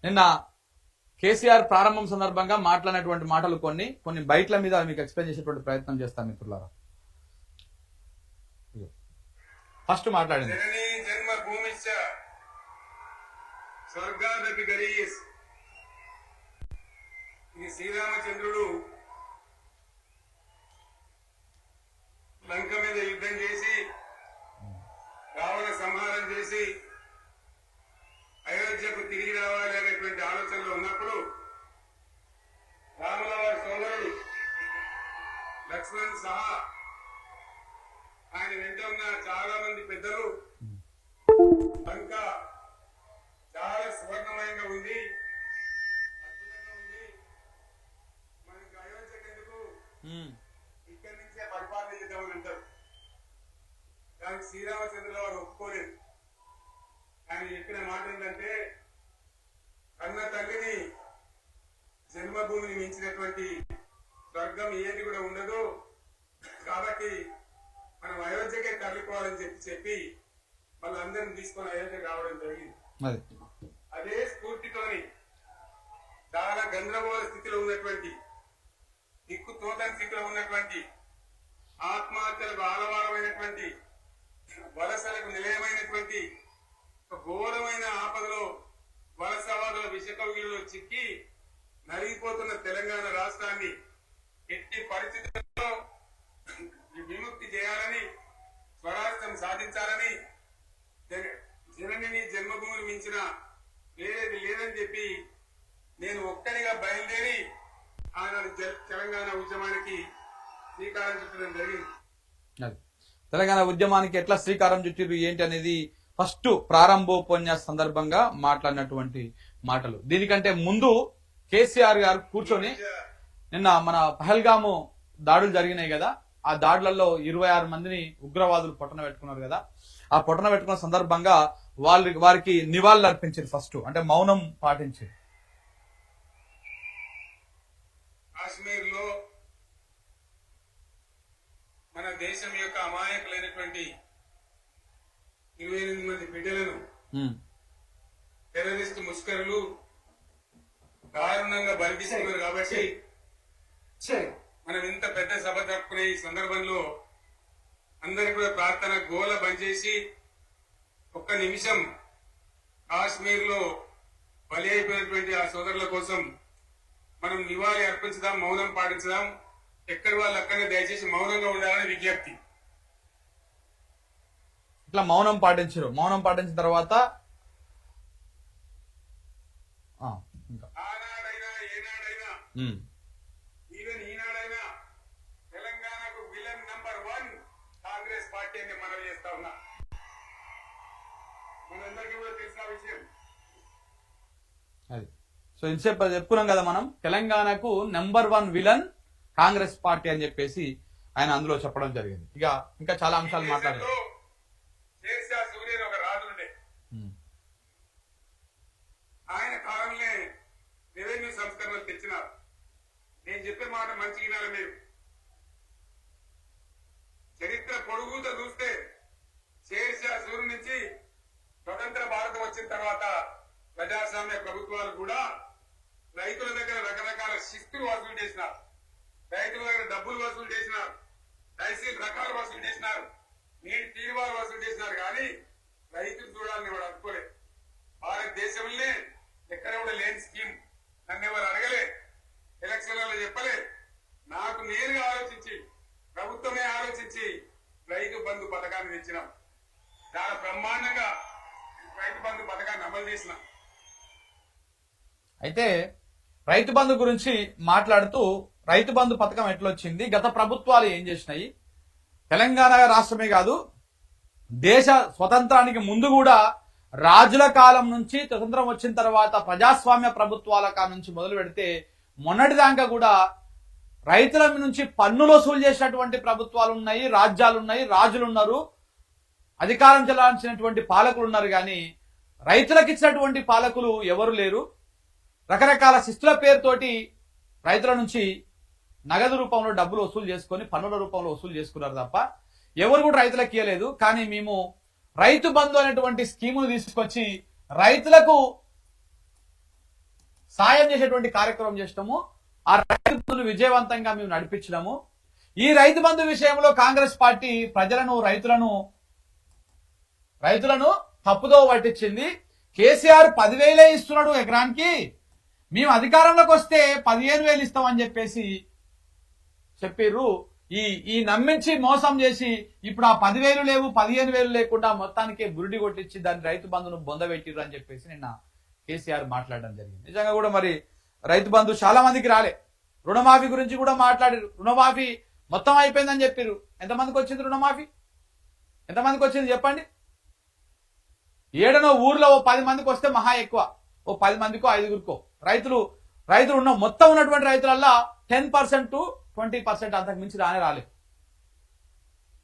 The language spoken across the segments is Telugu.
నిన్న కేసీఆర్ ప్రారంభం సందర్భంగా మాట్లాడినటువంటి మాటలు కొన్ని బయట్ల మీద మీకు ఎక్స్ప్లెయిన్ చేసేటువంటి ప్రయత్నం చేస్తాను మిత్రులారా. ఫస్ట్ మాట్లాడింది శ్రీరామచంద్రుడు లంక మీద యుద్ధం చేసి రావణ సంహారం చేసి అయోధ్యకు తిరిగి రావాలి అనేటువంటి ఆలోచనలో ఉన్నప్పుడు రాముల వారి సోదరుడు లక్ష్మణ్ సహా ఆయన వెంట ఉన్న చాలా మంది పెద్దలు లంక చాలా సువర్ణమయంగా ఉంది, అద్భుతంగా ఉంది, మనకి అయోధ్యకు ఎందుకు ఇక్కడి నుంచే పరిపాలన చేద్దామని అంటారు. దానికి శ్రీరామచంద్రుల వారు ఒప్పుకోలేదు. ఆయన చెప్పిన మాట ఏంటంటే, కన్న తల్లిని జన్మభూమిని మించినటువంటి స్వర్గం ఏది కూడా ఉండదు, కాబట్టి మనం అయోధ్యకే తరలిపోవాలని చెప్పి వాళ్ళందరినీ తీసుకొని అయోధ్యకు రావడం జరిగింది. అదే స్ఫూర్తితోని చాలా గందరగోళ స్థితిలో ఉన్నటువంటి, దిక్కు తోటని స్థితిలో ఉన్నటువంటి, ఆత్మహత్యలకు ఆలవారమైనటువంటి, వలసలకు నిలయమైనటువంటి ఘోరమైన ఆపదలో వలసవాదుల విషకవిలో చిక్కి నలిగిపోతున్న తెలంగాణ రాష్ట్రాన్ని ఎట్టి పరిస్థితుల్లో విముక్తి చేయాలని, స్వరాష్ట్రం సాధించాలని, జనని జన్మభూమిని మించిన వేరేది లేదని చెప్పి నేను ఒక్కడిగా బయలుదేరి ఆనాడు తెలంగాణ ఉద్యమానికి శ్రీకారం చుట్టడం జరిగింది. తెలంగాణ ఉద్యమానికి ఎట్లా శ్రీకారం చుట్టారు ఏంటి అనేది ఫస్ట్ ప్రారంభోపన్యాస సందర్భంగా మాట్లాడినటువంటి మాటలు. దీనికంటే ముందు కేసీఆర్ గారు కూర్చొని నిన్న మన పహల్గాము దాడులు జరిగినాయి కదా, ఆ దాడులలో 26 మందిని ఉగ్రవాదులు పొట్టన పెట్టుకున్నారు కదా, ఆ పొట్టన పెట్టుకున్న సందర్భంగా వారికి నివాళులు అర్పించారు. ఫస్ట్ అంటే మౌనం పాటించారు. కాశ్మీర్ లో మన దేశం యొక్క అమాయకులైనటువంటి 28 మంది బిడ్డలను టెర్రరిస్ట్ ముష్కరులు దారుణంగా బలిపిస్తున్నారు. కాబట్టి మనం ఇంత పెద్ద సభ జరుపుకునే ఈ సందర్భంలో అందరి కూడా ప్రార్థన గోల బంద్ చేసి ఒక్క నిమిషం కాశ్మీర్ లో బలి అయిపోయినటువంటి ఆ సోదరుల కోసం మనం నివాళి అర్పించుదాం, మౌనం పాటించుదాం. ఎక్కడి వాళ్ళు అక్కడనే దయచేసి మౌనంగా ఉండాలని విజ్ఞప్తి. ఇట్లా మౌనం పాటించారు. మౌనం పాటించిన తర్వాత ఆనాడైనా ఏనాడైనా ఈవెన్ ఈనాడైనా తెలంగాణకు విలన్ నంబర్ 1 కాంగ్రెస్ పార్టీ అని మనం చేస్తా ఉన్నా. మనందరికీ కూడా తెలిసిన విషయం అది. సో ఇంతసేపు చెప్పుకున్నాం కదా మనం, తెలంగాణకు నెంబర్ 1 విలన్ కాంగ్రెస్ పార్టీ అని చెప్పేసి ఆయన అందులో చెప్పడం జరిగింది. ఇక ఇంకా చాలా అంశాలు మాట్లాడారు. సూర్యుని ఒక రాజు ఉండే, ఆయన కాలంలో రెవెన్యూ సంస్కరణలు తెచ్చినారు. నేను చెప్పే మాట మంచి వినాలి మీరు. చరిత్ర పొడుగుతో చూస్తే షేర్షా సూర్యు నుంచి స్వతంత్ర భారతం వచ్చిన తర్వాత ప్రజాస్వామ్య ప్రభుత్వాలు కూడా రైతుల దగ్గర రకరకాల శిస్తులు వసూలు చేసినారు, రైతుల దగ్గర డబ్బులు వసూలు చేసినారు, తహసీల్ రకాలు వసూలు చేసినారు, నీటి తీరువాలు వసూలు చేసినారు. కానీ రైతులు చూడాలని వాడు అనుకోలేదు. భారతదేశంలో ఎక్కడ కూడా లేని స్కీమ్, నన్ను ఎవరు అడగలే, ఎలక్షన్లలో చెప్పలే. నాకు నేరుగా ఆలోచించి, ప్రభుత్వమే ఆలోచించి రైతు బంధు పథకాన్ని తెచ్చినాం. చాలా బ్రహ్మాండంగా రైతు బంధు పథకాన్ని అమలు చేసినాం. అయితే రైతు బంధు గురించి మాట్లాడుతూ రైతు బంధు పథకం ఎట్లొచ్చింది, గత ప్రభుత్వాలు ఏం చేసినాయి, తెలంగాణ రాష్ట్రమే కాదు దేశ స్వతంత్రానికి ముందు కూడా రాజుల కాలం నుంచి స్వతంత్రం వచ్చిన తర్వాత ప్రజాస్వామ్య ప్రభుత్వాల కాలం నుంచి మొదలు పెడితే మొన్నటిదాకా కూడా రైతుల నుంచి పన్నులు వసూలు చేసినటువంటి ప్రభుత్వాలు ఉన్నాయి, రాజ్యాలు ఉన్నాయి, రాజులు ఉన్నారు, అధికారం చెలాల్సినటువంటి పాలకులు ఉన్నారు. కానీ రైతులకు ఇచ్చినటువంటి పాలకులు ఎవరు లేరు. రకరకాల శిస్తుల పేరుతోటి రైతుల నుంచి నగదు రూపంలో డబ్బులు వసూలు చేసుకొని పన్నుల రూపంలో వసూలు చేసుకున్నారు తప్ప ఎవరు కూడా రైతులకు ఇవ్వలేదు. కానీ మేము రైతు బంధు అనేటువంటి స్కీమును తీసుకొచ్చి రైతులకు సాయం చేసేటువంటి కార్యక్రమం చేసినాము. ఆ రైతు బంధును విజయవంతంగా మేము నడిపించినాము. ఈ రైతు బంధు విషయంలో కాంగ్రెస్ పార్టీ ప్రజలను రైతులను తప్పుదో పట్టించింది. కేసీఆర్ 10,000 ఇస్తున్నాడు ఎకరానికి, మేము అధికారంలోకి వస్తే 15,000 ఇస్తామని చెప్పేసి చెప్పిర్రు. ఈ నమ్మించి మోసం చేసి ఇప్పుడు ఆ 10,000 లేవు, 15,000 లేకుండా మొత్తానికి బురిడి కొట్టించి దాని రైతు బంధును బొందబెట్టిర్రు అని చెప్పేసి నిన్న కేసీఆర్ మాట్లాడడం జరిగింది. నిజంగా కూడా మరి రైతు బంధు చాలా మందికి రాలే. రుణమాఫీ గురించి కూడా మాట్లాడారు. రుణమాఫీ మొత్తం అయిపోయిందని చెప్పారు. ఎంతమందికి వచ్చింది రుణమాఫీ? ఎంతమందికి వచ్చింది చెప్పండి? ఏడనో ఊర్లో ఓ 10 మందికి వస్తే మహా ఎక్కువ, ఓ 10 మందికో 5గురికో. రైతులు ఉన్న మొత్తం ఉన్నటువంటి రైతులల్లా 10% to 20% అంతకు మించి రాలేదు.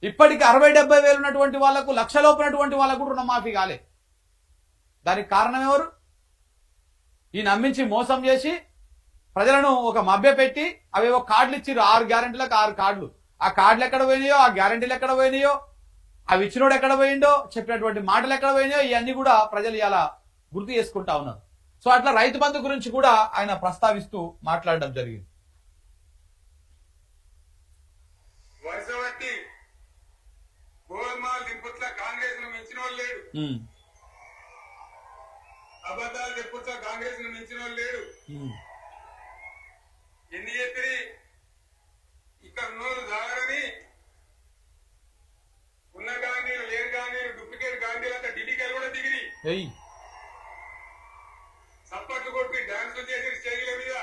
ఇప్పటికి 60-70 వేలు ఉన్నటువంటి వాళ్లకు, లక్షలోపు ఉన్నటువంటి వాళ్ళకు రుణమాఫీ కాలే. దానికి కారణం ఎవరు? ఈ నమ్మించి మోసం చేసి ప్రజలను ఒక మభ్య పెట్టి అవేవో కార్డులు ఇచ్చిర్రు. 6 గ్యారెంటీలకు 6 కార్డులు. ఆ కార్డులు ఎక్కడ పోయినాయో, ఆ గ్యారెంటీలు ఎక్కడ పోయినాయో, అవి ఇచ్చినోడు ఎక్కడ పోయిండో, చెప్పినటువంటి మాటలు ఎక్కడ పోయినాయో, ఇవన్నీ కూడా ప్రజలు ఇలా గుర్తు చేసుకుంటా ఉన్నారు. సో అట్లా రైతు బంధు గురించి కూడా ఆయన ప్రస్తావిస్తూ మాట్లాడడం జరిగింది. వర్షవట్టి గోల్మాల్ దింపుట్ల కాంగ్రెస్ ను మించిన వాళ్ళు లేడు, అబద్ధాలు దింపుట్ల కాంగ్రెస్ ను మించిన వాళ్ళు లేడు. ఎన్ని చెప్పి ఇక్కడ ఉన్నోళ్ళు దాగరని ఉన్న గాంధీలు, లేని గాంధీలు, డూప్లికేట్ గాంధీలు అంతా ఢిల్లీకి కూడా దిగిరి సప్పట్లు కొట్టి డాన్సులు చేసి స్టేజీల మీద.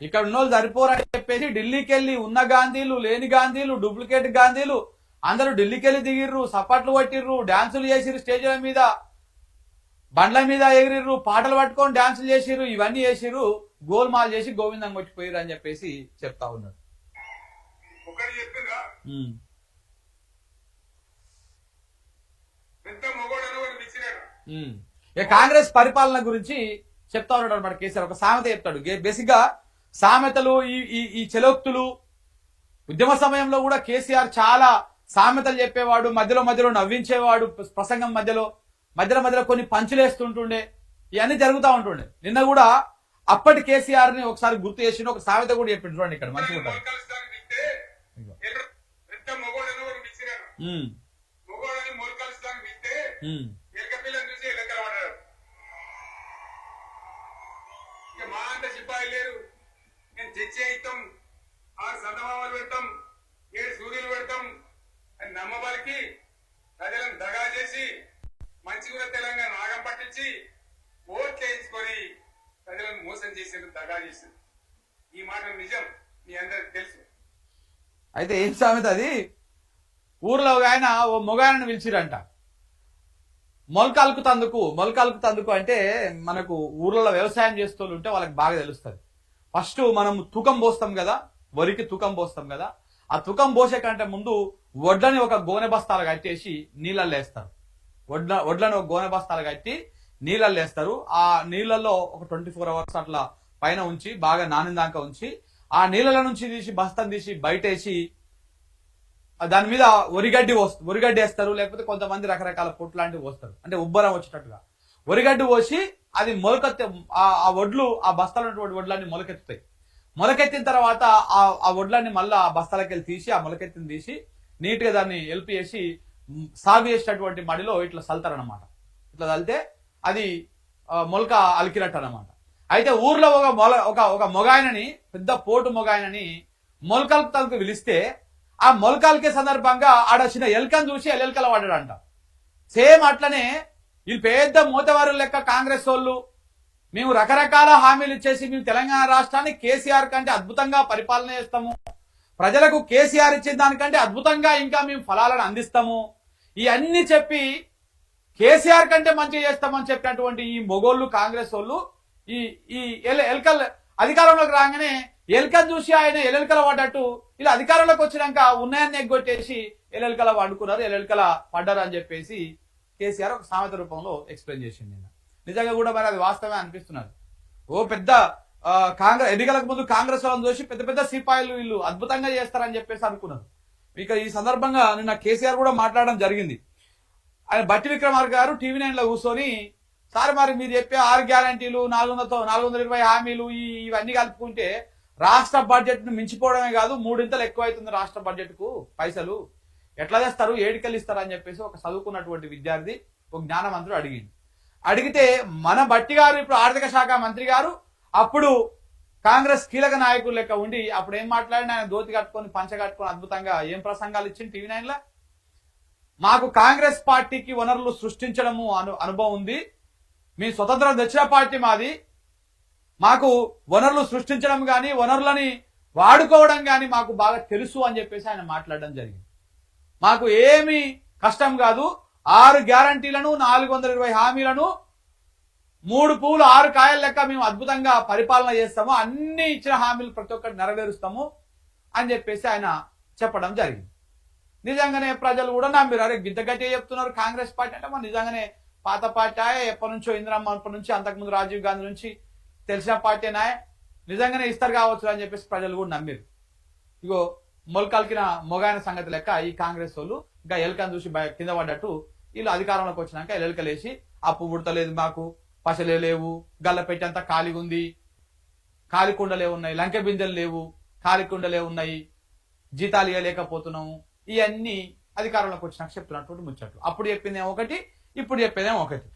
ఇక్కడ ఉన్నోళ్ళు సరిపోరని చెప్పేసి ఢిల్లీకి వెళ్ళి ఉన్న గాంధీలు, లేని గాంధీలు, డూప్లికేట్ గాంధీలు అందరూ ఢిల్లీకి వెళ్ళి దిగిర్రు, సప్పట్లు కొట్టిర్రు, డాన్సులు చేసిర్రు, స్టేజ్ల మీద బండ్ల మీద ఎగిరిర్రు, పాటలు పట్టుకొని డాన్సులు చేసిర్రు, ఇవన్నీ చేసిర్రు, గోల్మాల్ చేసి గోవిందం కొట్టిపోయారు అని చెప్పేసి చెప్తా ఉన్నాడు. ఒకటి చెప్పిందా ఎంత మొగోడను ఇచ్చినాడు. కాంగ్రెస్ పరిపాలన గురించి చెప్తా ఉన్నాడు అనమాట కేసీఆర్. ఒక సామెత చెప్తాడు. బేసిక్ గా సామెతలు, ఈ చెలోక్తులు, ఉద్యమ సమయంలో కూడా కేసీఆర్ చాలా సామెతలు చెప్పేవాడు, మధ్యలో నవ్వించేవాడు, ప్రసంగం మధ్యలో కొన్ని పంచులేస్తుంటుండే, ఇవన్నీ జరుగుతూ ఉంటుండే. నిన్న కూడా అప్పటి కేసీఆర్ ని ఒకసారి గుర్తు చేసి ఒక సామెత కూడా చెప్పిండు. చూడండి ఇక్కడ మంచిగా ఉంటారు. మా అంత సిపాయి లేరు, నేను తెచ్చి అవుతాం, 6 సందమామలు పెడతాం, 7 సూర్యులు పెడతాం అని నమ్మబలికి ప్రజలను దగా చేసి మంచిగా తెలంగాణ నాగం పట్టించి ఓట్లు వేయించుకొని ప్రజలను మోసం చేసేందుకు దగా చేసింది. ఈ మాట నిజం, మీ అందరికి తెలుసు. అయితే ఏం సామెత అది? ఊర్లో ఒక ఆయన ఓ మొగాయనను పిలిచిరంట. మొలకలుకు తందుకు అంటే మనకు ఊర్లలో వ్యవసాయం చేస్తూ ఉంటే వాళ్ళకి బాగా తెలుస్తుంది. ఫస్ట్ మనం తూకం పోస్తాం కదా, వరికి తూకం పోస్తాం కదా, ఆ తూకం పోసే కంటే ముందు వడ్లని ఒక గోనె బస్తాలు కట్టేసి నీళ్ళల్లో వేస్తారు. వడ్లను ఒక గోనె బస్తాలు కట్టి నీళ్ళల్లో వేస్తారు. ఆ నీళ్ళల్లో ఒక 24 hours అట్లా పైన ఉంచి బాగా నానిందాక ఉంచి ఆ నీళ్ళ నుంచి బస్తాను తీసి బయటేసి దాని మీద వరిగడ్డి వేస్తారు. లేకపోతే కొంతమంది రకరకాల పొట్టు లాంటివి పోస్తారు, అంటే ఉబ్బరం వచ్చేటట్టుగా వరిగడ్డి పోసి అది ఆ వడ్లు, ఆ బస్తాలు ఉన్నటువంటి వడ్లన్నీ మొలకెత్తుతాయి. మొలకెత్తిన తర్వాత ఆ వడ్లన్నీ మళ్ళీ ఆ బస్తాలకి వెళ్ళి తీసి, ఆ మొలకెత్తిని తీసి నీట్ గా దాన్ని ఎల్పి వేసి సాగు చేసేటటువంటి మడిలో ఇట్లా చల్తారనమాట. ఇట్లా చల్లితే అది మొలక అలికినట్టు అనమాట. అయితే ఊర్లో ఒక మొగాయనని, పెద్ద పోటు మొగాయనని మొలకలకు పిలిస్తే ఆ మొలకలకే సందర్భంగా ఆడొచ్చిన ఎల్కను చూసి ఎల్లెల్కల వాడాడంట. సేమ్ అట్లనే వీళ్ళు పెద్ద మూతవారు లెక్క కాంగ్రెస్ వాళ్ళు, మేము రకరకాల హామీలు ఇచ్చేసి మేము తెలంగాణ రాష్ట్రాన్ని కేసీఆర్ కంటే అద్భుతంగా పరిపాలన చేస్తాము, ప్రజలకు కేసీఆర్ ఇచ్చిన దానికంటే అద్భుతంగా ఇంకా మేము ఫలాలను అందిస్తాము, ఇవన్నీ చెప్పి కేసీఆర్ కంటే మంచిగా చేస్తామని చెప్పినటువంటి ఈ మొగోళ్ళు కాంగ్రెస్ వాళ్ళు ఈ ఎల్కల్ అధికారంలోకి రాగానే ఎల్కలు చూసి ఆయన ఎల్లెల్కల పడ్డట్టు ఇలా అధికారంలోకి వచ్చినాక ఉన్నాయన్ని ఎగ్గొట్టేసి ఎల్లెల్కల పడుకున్నారు, ఎల్లెల్కల పడ్డారు అని చెప్పేసి కేసీఆర్ ఒక సామెత రూపంలో ఎక్స్ప్లెయిన్ చేసింది నిన్న. నిజంగా కూడా మరి అది వాస్తవమే అనిపిస్తున్నది. ఓ పెద్ద కాంగ్రెస్ ఎన్నికలకు ముందు కాంగ్రెస్ వాళ్ళని చూసి పెద్ద పెద్ద సిపాయిలు వీళ్ళు అద్భుతంగా చేస్తారని చెప్పేసి అనుకున్నారు. ఇక ఈ సందర్భంగా నిన్న కేసీఆర్ కూడా మాట్లాడడం జరిగింది. ఆయన బట్టి విక్రమార్క గారు TV9 లో కూర్చొని సార్ మరి మీరు చెప్పే 6 గ్యారంటీలు 420 హామీలు ఇవన్నీ కలుపుకుంటే రాష్ట్ర బడ్జెట్ ను మించిపోవడమే కాదు 3 ఎక్కువ అవుతుంది రాష్ట్ర బడ్జెట్ కు పైసలు ఎట్లా చేస్తారు ఏడికెళ్ళి ఇస్తారు అని చెప్పేసి ఒక చదువుకున్నటువంటి విద్యార్థి ఒక జ్ఞానవంతుడు అడిగితే మన బట్టి గారు ఇప్పుడు ఆర్థిక శాఖ మంత్రి గారు అప్పుడు కాంగ్రెస్ కీలక నాయకులు లెక్క ఉండి అప్పుడు ఏం మాట్లాడిన ఆయన దోతి కట్టుకొని పంచ కట్టుకొని అద్భుతంగా ఏం ప్రసంగాలు ఇచ్చింది TV9 లో మాకు కాంగ్రెస్ పార్టీకి వనరులు సృష్టించడము అనుభవం ఉంది మీ స్వతంత్రం తెచ్చిన పార్టీ మాది మాకు వనరులు సృష్టించడం గాని వనరులని వాడుకోవడం గాని మాకు బాగా తెలుసు అని చెప్పేసి ఆయన మాట్లాడడం జరిగింది మాకు ఏమీ కష్టం కాదు 6 గ్యారంటీలను 420 హామీలను 3 పువ్వులు 6 కాయల లెక్క మేము అద్భుతంగా పరిపాలన చేస్తాము అన్ని ఇచ్చిన హామీలు ప్రతి ఒక్కటి నెరవేరుస్తాము అని చెప్పేసి ఆయన చెప్పడం జరిగింది నిజంగానే ప్రజలు కూడా నమ్మిరు అరే గిద్ద గట్టిగా చెప్తున్నారు కాంగ్రెస్ పార్టీ అంటే మరి నిజంగానే పాత పార్టీ ఎప్పటి నుంచో ఇందిరమ్మ నుంచి అంతకుముందు రాజీవ్ గాంధీ నుంచి తెలిసిన పార్టీనా నిజంగానే ఇస్తారు కావచ్చు అని చెప్పేసి ప్రజలు కూడా నమ్మిరు ఇగో మొలకల్కిన మొగాయన సంగతి లెక్క ఈ కాంగ్రెస్ వాళ్ళు ఇంకా ఎలుకను చూసి కింద పడ్డట్టు వీళ్ళు అధికారంలోకి వచ్చినాక ఎలుకలేసి అప్పు పుడతలేదు మాకు పసలే లేవు గల్ల పెట్టేంత ఖాళీగా ఉంది ఖాళీ కుండలే ఉన్నాయి లంకె బిందెలు లేవు ఖాళీ కుండలే ఉన్నాయి జీతాలు ఇవ్వలేకపోతున్నాము ఇవన్నీ అధికారంలోకి వచ్చినాక చెప్తున్నటువంటి ముచ్చట్లు అప్పుడు చెప్పిందేమో ఒకటి ఇప్పుడు చెప్పేదేమో ఒకటి